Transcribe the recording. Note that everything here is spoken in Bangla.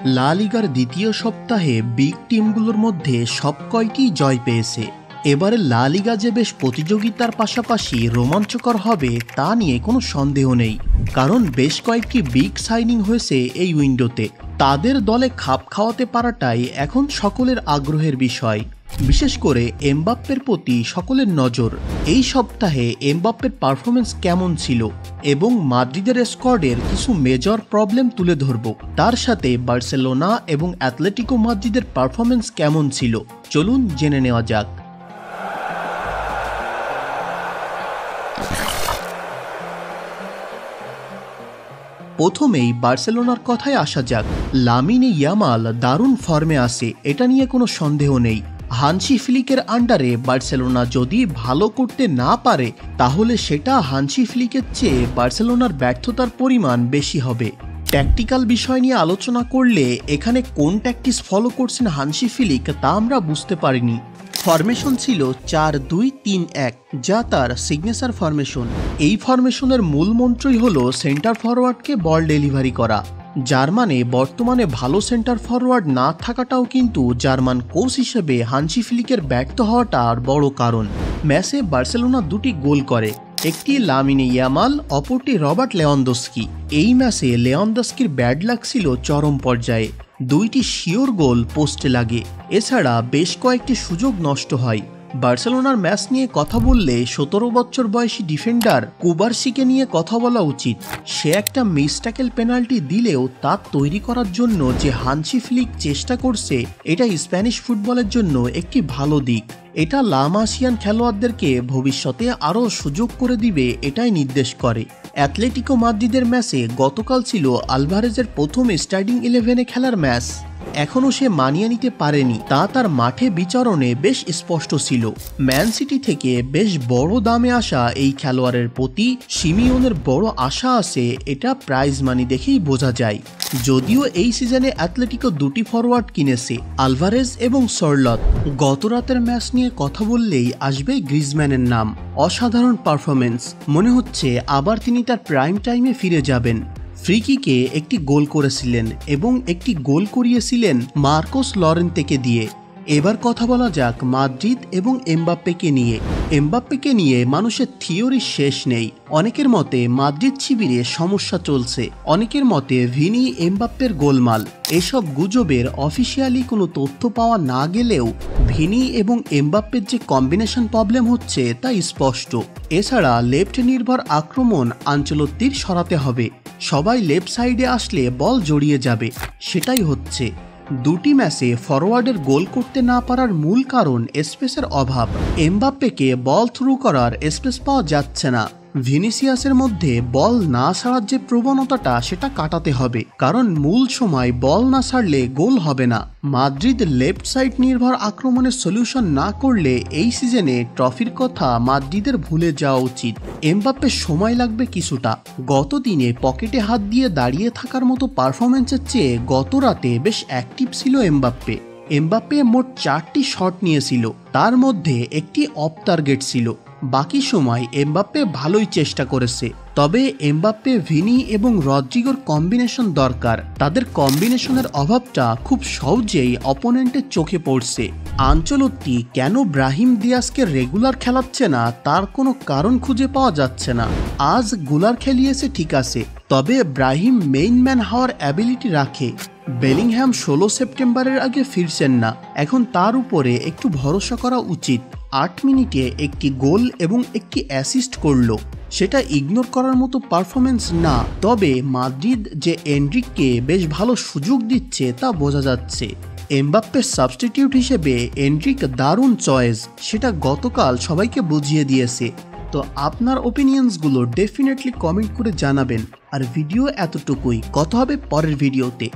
লা লিগার দ্বিতীয় সপ্তাহে বিগ টিমগুলোর মধ্যে সব কয়টি জয় পেয়েছে। এবারে লা লিগা যে বেশ প্রতিযোগিতার পাশাপাশি রোমাঞ্চকর হবে তা নিয়ে কোনো সন্দেহ নেই, কারণ বেশ কয়েকটি বিগ সাইনিং হয়েছে এই উইন্ডোতে। তাদের দলে খাপ খাওয়াতে পারাটাই এখন সকলের আগ্রহের বিষয়। বিশেষ করে এমবাপ্পের প্রতি সকলের নজর। এই সপ্তাহে এমবাপ্পের পারফরমেন্স কেমন ছিল এবং মাদ্রিদের স্কোয়াডের কিছু মেজর প্রবলেম তুলে ধরব। তার সাথে বার্সেলোনা এবং অ্যাটলেটিকো মাদ্রিদের পারফরমেন্স কেমন ছিল চলুন জেনে নেওয়া যাক। প্রথমেই বার্সেলোনার কথায় আসা যাক। লামিন ইয়ামাল দারুণ ফর্মে আছে, এটা নিয়ে কোনো সন্দেহ নেই। হানসি ফ্লিকের আন্ডারে বার্সেলোনা যদি ভালো করতে না পারে তাহলে সেটা হানসি ফ্লিকের চেয়ে বার্সেলোনার ব্যর্থতার পরিমাণ বেশি হবে। ট্যাকটিক্যাল বিষয় নিয়ে আলোচনা করলে এখানে কোন ট্যাকটিক্স ফলো করছেন হানসি ফ্লিক তা আমরা বুঝতে পারিনি। ফরমেশন ছিল 4-2-3-1, যা তার সিগনেচার ফরমেশন। এই ফরমেশনের মূল মন্ত্রই হলো সেন্টার ফরওয়ার্ডকে বল ডেলিভারি করা। জার্মানে বর্তমানে ভালো সেন্টার ফরওয়ার্ড না থাকাটাও কিন্তু জার্মান কোচ হিসেবে হানসি ফ্লিকের ব্যর্থ হওয়াটার বড় কারণ। ম্যাচে বার্সেলোনা দুটি গোল করে, একটি লামিনে ইয়ামাল, অপরটি রবার্ট লেভানডস্কি। এই ম্যাচে লেভানডস্কির ব্যাড লাক ছিল চরম পর্যায়ে, দুইটি শিওর গোল পোস্টে লাগে। এছাড়া বেশ কয়েকটি সুযোগ নষ্ট হয়। বার্সেলোনার ম্যাচ নিয়ে কথা বললে 17 বছর বয়সী ডিফেন্ডার কুবার্সিকে নিয়ে কথা বলা উচিত। সে একটা মিস ট্যাকেল পেনাল্টি দিলেও তা তৈরি করার জন্য যে হানসি ফ্লিক চেষ্টা করছে এটা স্প্যানিশ ফুটবলের জন্য একটি ভালো দিক। এটা লা মাসিয়ান খেলোয়াড়দেরকে ভবিষ্যতে আরও সুযোগ করে দিবে এটাই নির্দেশ করে। অ্যাটলেটিকো মাদ্রিদের ম্যাচে গতকাল ছিল আলভারেজের প্রথম স্টার্টিং 11-এ খেলার ম্যাচ। এখনও সে মানিয়ে নিতে পারেনি, তা তার মাঠে বিচরণে বেশ স্পষ্ট ছিল। ম্যান সিটি থেকে বেশ বড় দামে আসা এই খেলোয়াড়ের প্রতি সিমিওনের বড় আশা আছে, এটা প্রাইজ মানি দেখেই বোঝা যায়। যদিও এই সিজনে অ্যাটলেটিকো দুটি ফরওয়ার্ড কিনেছে, আলভারেজ এবং সরলত। গত রাতের ম্যাচ নিয়ে কথা বললেই আসবে গ্রিজম্যানের নাম। অসাধারণ পারফরমেন্স, মনে হচ্ছে আবার তিনি তার প্রাইম টাইমে ফিরে যাবেন। ফ্রি কিকে একটি গোল করেছিলেন এবং একটি গোল করিয়েছিলেন মার্কোস লরেন্তেকে দিয়ে। এবার কথা বলা যাক মাদ্রিদ এবং এমবাপ্পেকে নিয়ে। এমবাপ্পেকে নিয়ে মানুষের থিওরি শেষ নেই। অনেকের মতে মাদ্রিদ শিবিরে সমস্যা চলছে, অনেকের মতে ভিনি এমবাপ্পের গোলমাল। এসব গুজবের অফিসিয়ালি কোনো তথ্য পাওয়া না গেলেও ভিনি এবং এমবাপ্পের যে কম্বিনেশন প্রবলেম হচ্ছে তা স্পষ্ট। এছাড়া লেফট নির্ভর আক্রমণ আঞ্চলত্তির সরাতে হবে। সবাই লেফট সাইডে আসলে বল জড়িয়ে যাবে, সেটাই হচ্ছে। দুটি ম্যাচে ফরওয়ার্ডের গোল করতে না পারার মূল কারণ স্পেসের অভাব। এমবাপ্পেকে বল থ্রু করার স্পেস পাওয়া যাচ্ছে না। ভিনিসিয়াসের মধ্যে বল না ছাড়ার যে প্রবণতাটা সেটা কাটাতে হবে, কারণ মূল সময় বল না ছাড়লে গোল হবে না। মাদ্রিদ লেফট সাইড নির্ভর আক্রমণের সলিউশন না করলে এই সিজনে ট্রফির কথা মাদ্রিদের ভুলে যাওয়া উচিত। এমবাপ্পের সময় লাগবে কিছুটা। গত দিনে পকেটে হাত দিয়ে দাঁড়িয়ে থাকার মতো পারফরমেন্সের চেয়ে গত রাতে বেশ অ্যাক্টিভ ছিল এমবাপ্পে। এমবাপ্পে মোট 4টি শট নিয়েছিল, তার মধ্যে একটি অফ টার্গেট ছিল। বাকি সময় এমবাপ্পে ভালোই চেষ্টা করেছে, তবে এমবাপ্পে, ভিনি এবং রদ্রিগোর কম্বিনেশন দরকার। তাদের কম্বিনেশনের অভাবটা খুব সহজেই অপোনেন্টের চোখে পড়ছে। আনচেলত্তি কেন ব্রাহিম দিয়াসকে রেগুলার খেলাচ্ছে না তার কোনো কারণ খুঁজে পাওয়া যাচ্ছে না। আজ গুলার খেলিয়েছে ঠিক আছে, তবে ব্রাহিম মেইন ম্যান হওয়ার অ্যাবিলিটি রাখে। বেলিংহ্যাম 16 সেপ্টেম্বরের আগে ফিরছেন না, এখন তার উপরে একটু ভরসা করা উচিত। 8 মিনিটে একটি গোল এবং একটি অ্যাসিস্ট করলো, সেটা ইগনোর করার মতো পারফরমেন্স না। তবে মাদ্রিদ যে এনরিককে বেশ ভালো সুযোগ দিচ্ছে তা বোঝা যাচ্ছে। এমবাপ্পের সাবস্টিটিউট হিসেবে এনরিক দারুণ চয়েস, সেটা গতকাল সবাইকে বুঝিয়ে দিয়েছে। তো আপনার ওপিনিয়ন্সগুলো ডেফিনেটলি কমেন্ট করে জানাবেন। আর ভিডিও এতটুকুই, কথা হবে পরের ভিডিওতে।